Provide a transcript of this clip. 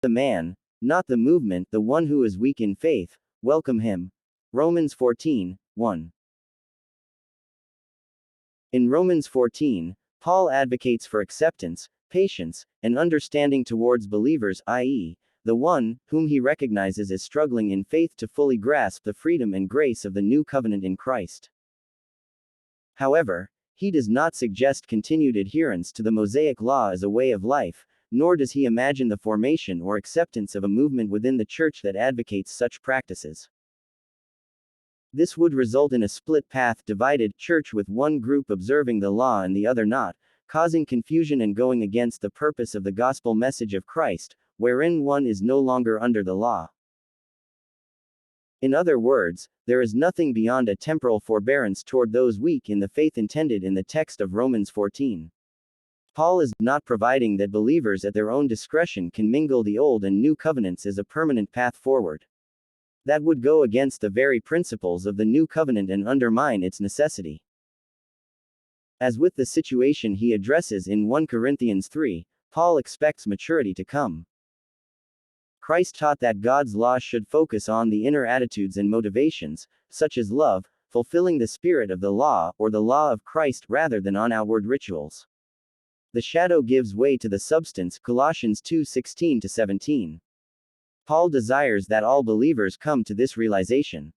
the man, not the movement, the one who is weak in faith, welcome him. Romans 14:1. In Romans 14, Paul advocates for acceptance, patience, and understanding towards believers, i.e., the one whom he recognizes as struggling in faith to fully grasp the freedom and grace of the new covenant in Christ. However, he does not suggest continued adherence to the Mosaic Law as a way of life, nor does he imagine the formation or acceptance of a movement within the church that advocates such practices. This would result in a split path, divided church with one group observing the law and the other not, causing confusion and going against the purpose of the gospel message of Christ, wherein one is no longer under the law. In other words, there is nothing beyond a temporal forbearance toward those weak in the faith intended in the text of Romans 14. Paul is not providing that believers at their own discretion can mingle the old and new covenants as a permanent path forward. That would go against the very principles of the new covenant and undermine its necessity. As with the situation he addresses in 1 Corinthians 3, Paul expects maturity to come. Christ taught that God's law should focus on the inner attitudes and motivations, such as love, fulfilling the spirit of the law, or the law of Christ, rather than on outward rituals. The shadow gives way to the substance, Colossians 2:16-17. Paul desires that all believers come to this realization.